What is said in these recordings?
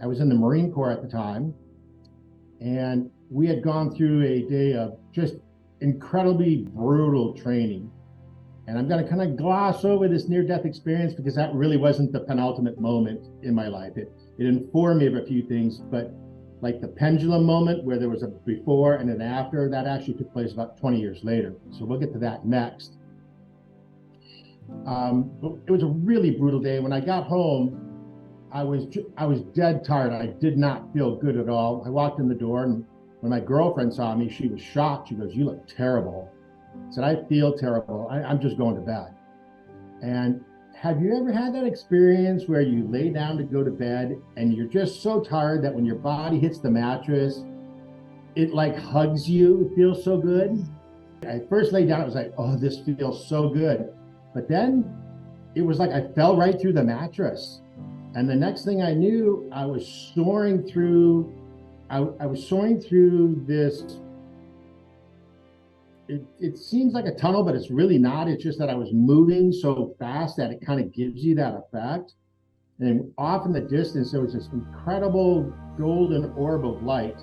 was in the Marine Corps at the time, and we had gone through a day of just incredibly brutal training. And I'm going to kind of gloss over this near-death experience because that really wasn't the penultimate moment in my life. It informed me of a few things, but like the pendulum moment where there was a before and an after, that actually took place about 20 years later. So we'll get to that next. It was a really brutal day. When I got home, I was dead tired. I did not feel good at all. I walked in the door, and when my girlfriend saw me, she was shocked. She goes, "You look terrible." I said, "I feel terrible. I'm just going to bed." And have you ever had that experience where you lay down to go to bed and you're just so tired that when your body hits the mattress, it like hugs you? It feels so good. I first laid down, it was like, oh, this feels so good. But then it was like I fell right through the mattress. And the next thing I knew, I was soaring through, I was soaring through this. It seems like a tunnel, but it's really not. It's just that I was moving so fast that it kind of gives you that effect. And off in the distance, there was this incredible golden orb of light.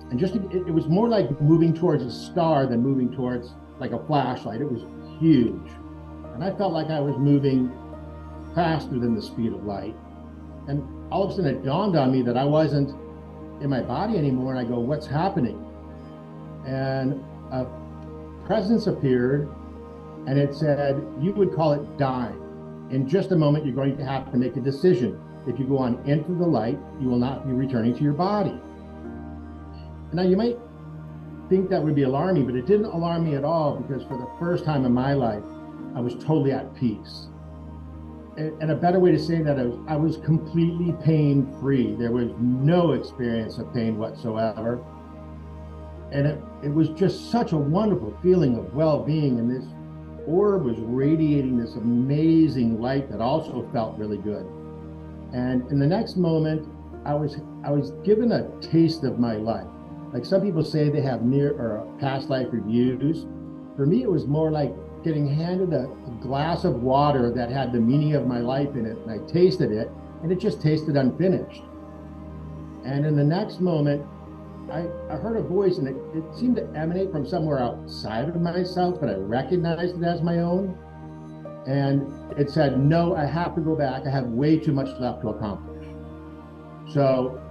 And just it was more like moving towards a star than moving towards like a flashlight. It was huge. And I felt like I was moving faster than the speed of light. And all of a sudden it dawned on me that I wasn't in my body anymore. And I go, what's happening? And a presence appeared, and it said, you would call it dying. In just a moment, you're going to have to make a decision. If you go on into the light, you will not be returning to your body. Now, you might think that would be alarming, but it didn't alarm me at all, because for the first time in my life, I was totally at peace. And a better way to say that is I was completely pain-free. There was no experience of pain whatsoever. And it was just such a wonderful feeling of well-being. And this orb was radiating this amazing light that also felt really good. And in the next moment, I was given a taste of my life. Like some people say they have near or past life reviews. For me, it was more like getting handed a glass of water that had the meaning of my life in it. And I tasted it, and it just tasted unfinished. And in the next moment, I heard a voice, and it seemed to emanate from somewhere outside of myself, but I recognized it as my own. And it said, no, I have to go back. I have way too much left to accomplish. So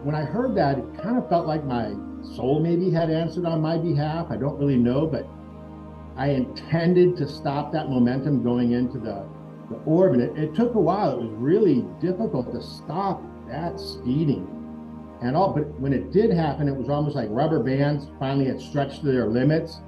when I heard that, it kind of felt like my soul maybe had answered on my behalf. I don't really know, but I intended to stop that momentum going into the orb. And it took a while. It was really difficult to stop that speeding. But when it did happen, it was almost like rubber bands finally had stretched to their limits,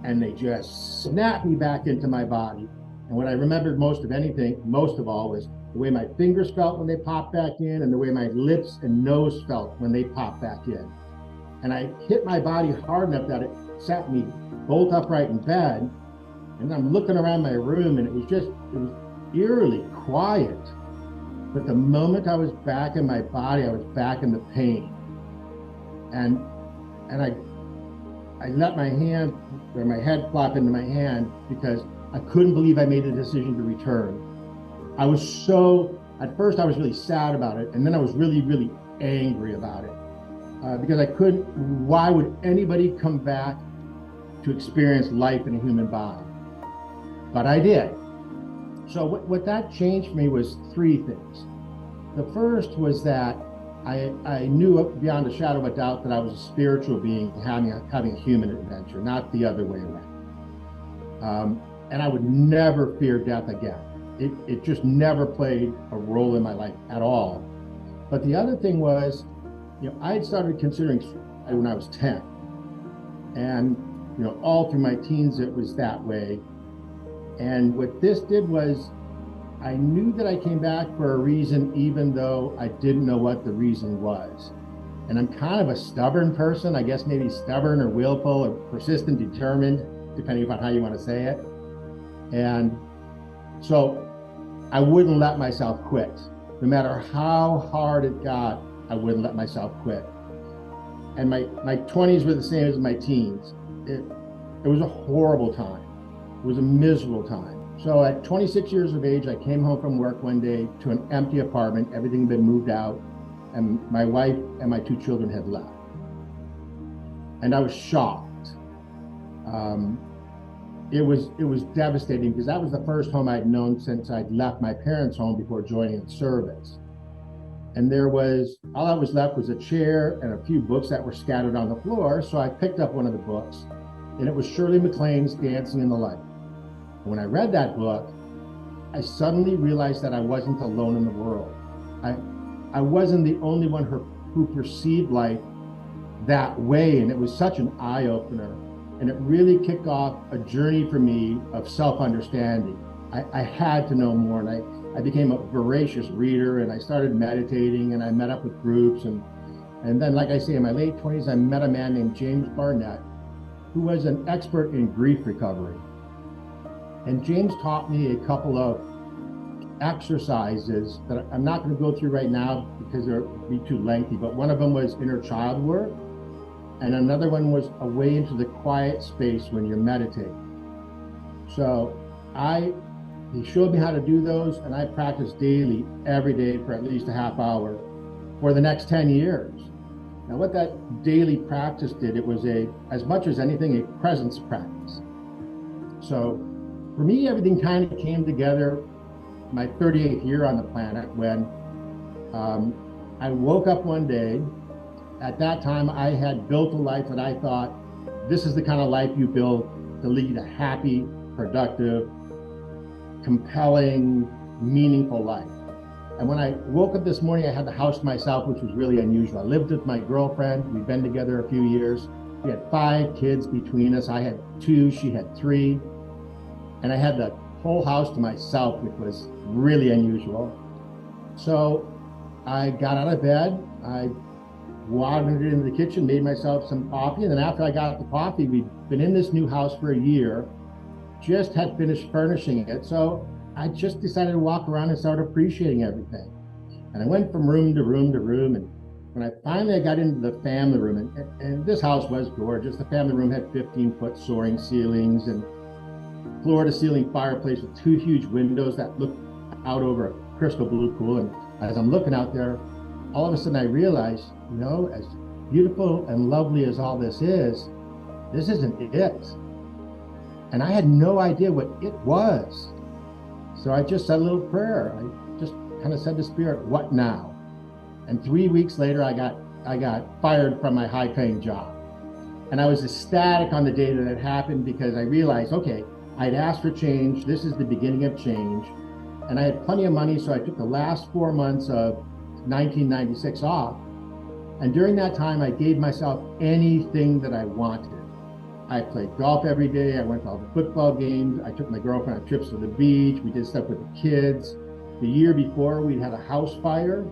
and they just snapped me back into my body. And what I remembered most of all, was the way my fingers felt when they popped back in, and the way my lips and nose felt when they popped back in. And I hit my body hard enough that it sat me bolt upright in bed. And I'm looking around my room, and it was eerily quiet. But the moment I was back in my body, I was back in the pain. And I let my hand, or my head flop into my hand, because I couldn't believe I made the decision to return. At first I was really sad about it, and then I was really, really angry about it. Because why would anybody come back to experience life in a human body? But I did. So what that changed for me was three things. The first was that I knew beyond a shadow of a doubt that I was a spiritual being having a human adventure, not the other way around. And I would never fear death again. It just never played a role in my life at all. But the other thing was, I had started considering suicide when I was 10. And, all through my teens, it was that way. And what this did was, I knew that I came back for a reason, even though I didn't know what the reason was. And I'm kind of a stubborn person, I guess maybe stubborn or willful or persistent, determined, depending upon how you want to say it. And so I wouldn't let myself quit. No matter how hard it got, I wouldn't let myself quit. And my 20s were the same as my teens. It was a horrible time. It was a miserable time. So at 26 years of age, I came home from work one day to an empty apartment. Everything had been moved out. and my wife and my 2 children had left. And I was shocked. It was devastating because that was the first home I'd known since I'd left my parents' home before joining the service. And all that was left was a chair and a few books that were scattered on the floor. So I picked up one of the books, and it was Shirley MacLaine's Dancing in the Light. And when I read that book, I suddenly realized that I wasn't alone in the world. I wasn't the only one who perceived life that way, and it was such an eye-opener. And it really kicked off a journey for me of self-understanding. I had to know more, and I became a voracious reader, and I started meditating, and I met up with groups, and then, like I say, in my late 20s, I met a man named James Barnett, who was an expert in grief recovery. And James taught me a couple of exercises that I'm not going to go through right now because they'll be too lengthy, but one of them was inner child work, and another one was a way into the quiet space when you're meditating. So he showed me how to do those, and I practiced daily, every day for at least a half hour for the next 10 years. Now, what that daily practice did, it was as much as anything, a presence practice. So for me, everything kind of came together my 38th year on the planet when I woke up one day. At that time, I had built a life that I thought, this is the kind of life you build to lead a happy, productive, compelling, meaningful life. And when I woke up this morning, I had the house to myself, which was really unusual. I lived with my girlfriend. We'd been together a few years. We had 5 kids between us. I had 2, she had 3. And I had the whole house to myself, which was really unusual. So I got out of bed. I wandered into the kitchen, made myself some coffee. And then after I got the coffee, we'd been in this new house for a year, just had finished furnishing it. So I just decided to walk around and start appreciating everything. And I went from room to room to room. And when I finally got into the family room, and this house was gorgeous. The family room had 15-foot soaring ceilings and floor to ceiling fireplace with 2 huge windows that looked out over a crystal blue pool. And as I'm looking out there, all of a sudden I realized, as beautiful and lovely as all this isn't it. And I had no idea what it was. So I just said a little prayer. I just kind of said to Spirit, what now? And 3 weeks later, I got fired from my high-paying job. And I was ecstatic on the day that it happened because I realized, okay, I'd asked for change. This is the beginning of change. And I had plenty of money, so I took the last 4 months of 1996 off. And during that time, I gave myself anything that I wanted. I played golf every day. I went to all the football games. I took my girlfriend on trips to the beach. We did stuff with the kids. The year before, we had a house fire,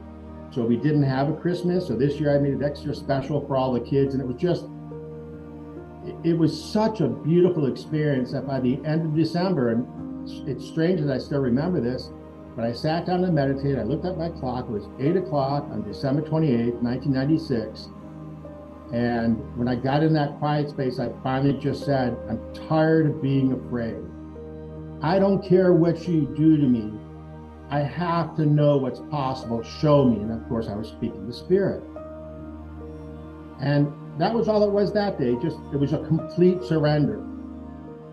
so we didn't have a Christmas. So this year I made it extra special for all the kids. And it was such a beautiful experience that by the end of December, and it's strange that I still remember this, but I sat down and meditated. I looked at my clock. It was 8 o'clock on December 28th, 1996. And when I got in that quiet space, I finally just said, I'm tired of being afraid. I don't care what you do to me. I have to know what's possible. Show me. And of course, I was speaking to Spirit. And that was all it was that day. It was a complete surrender.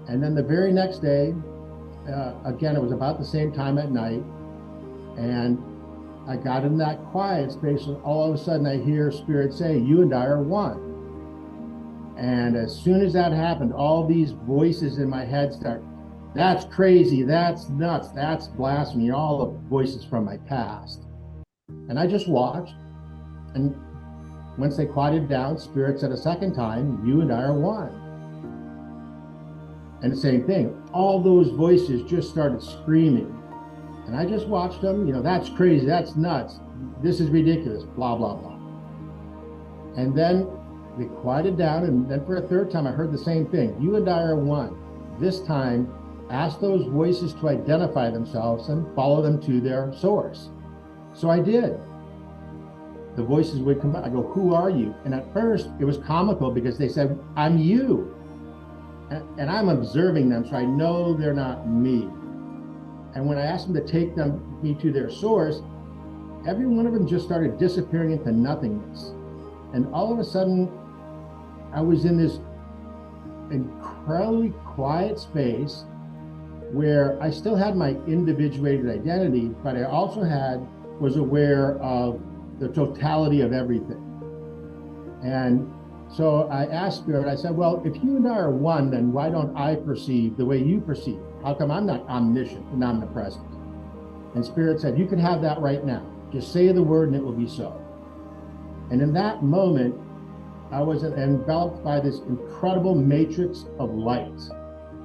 And then the very next day, again, it was about the same time at night. And I got in that quiet space, and all of a sudden I hear Spirit say, you and I are one. And as soon as that happened, all these voices in my head start, that's crazy, that's nuts, that's blasphemy, all the voices from my past. And I just watched, and once they quieted down, Spirit said a second time, you and I are one. And the same thing, all those voices just started screaming. And I just watched them, that's crazy, that's nuts, this is ridiculous, blah, blah, blah. And then they quieted down, and then for a third time, I heard the same thing. You and I are one. This time, ask those voices to identify themselves and follow them to their source. So I did. The voices would come out. I go, who are you? And at first, it was comical because they said, I'm you. And I'm observing them, so I know they're not me. And when I asked them to take me to their source, every one of them just started disappearing into nothingness. And all of a sudden, I was in this incredibly quiet space where I still had my individuated identity, but I also was aware of the totality of everything. And so I asked Spirit, I said, well, if you and I are one, then why don't I perceive the way you perceive? How come I'm not omniscient and omnipresent? And Spirit said, you can have that right now. Just say the word and it will be so. And in that moment, I was enveloped by this incredible matrix of light.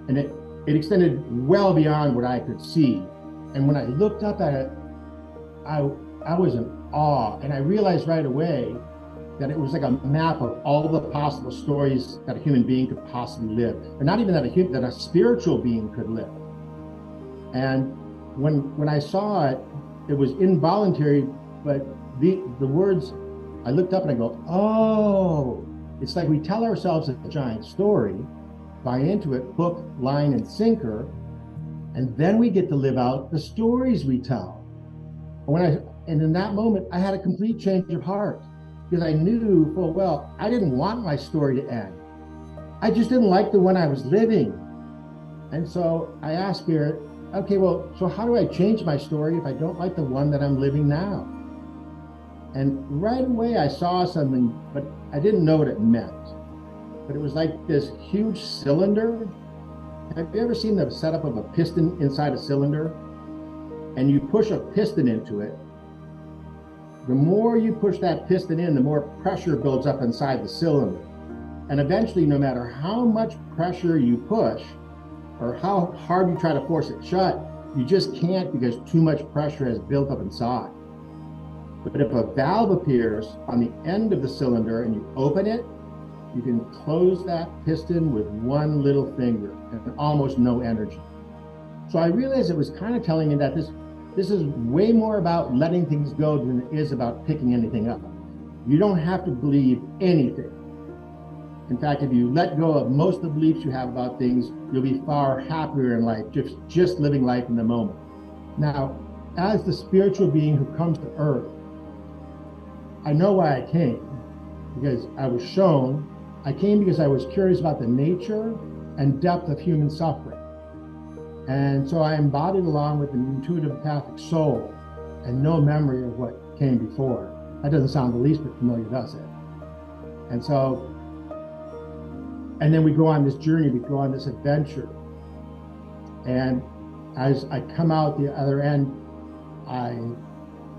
And it extended well beyond what I could see. And when I looked up at it, I was in awe. And I realized right away that it was like a map of all the possible stories that a human being could possibly live. Or not even that a spiritual being could live. And when I saw it, it was involuntary, but the words, I looked up and I go, oh, it's like we tell ourselves a giant story, buy into it, hook, line, and sinker, and then we get to live out the stories we tell. And in that moment, I had a complete change of heart, because I knew full well, I didn't want my story to end. I just didn't like the one I was living. And so I asked Spirit, okay, well, so how do I change my story if I don't like the one that I'm living now? And right away I saw something, but I didn't know what it meant. But it was like this huge cylinder. Have you ever seen the setup of a piston inside a cylinder? And you push a piston into it. The more you push that piston in, the more pressure builds up inside the cylinder. And eventually, no matter how much pressure you push, or how hard you try to force it shut, you just can't, because too much pressure has built up inside. But if a valve appears on the end of the cylinder and you open it, you can close that piston with one little finger and almost no energy. So I realized it was kind of telling me that this is way more about letting things go than it is about picking anything up. You don't have to believe anything. In fact, if you let go of most of the beliefs you have about things, you'll be far happier in life, just living life in the moment. Now, as the spiritual being who comes to earth, I know why I came, because I was shown. I came because I was curious about the nature and depth of human suffering. And so I embodied along with an intuitive empathic soul and no memory of what came before. That doesn't sound the least bit familiar, does it? And then we go on this journey, we go on this adventure. And as I come out the other end, I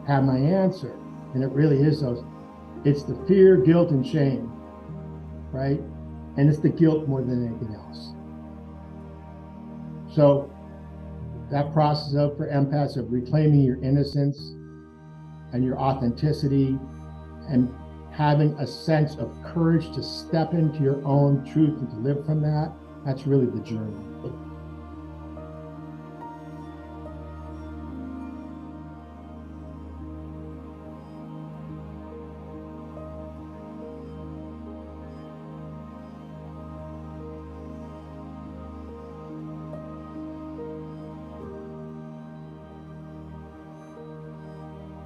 have my answer. And it really is it's the fear, guilt, and shame, right? And it's the guilt more than anything else. So that process for empaths of reclaiming your innocence and your authenticity and having a sense of courage to step into your own truth and to live from that, that's really the journey.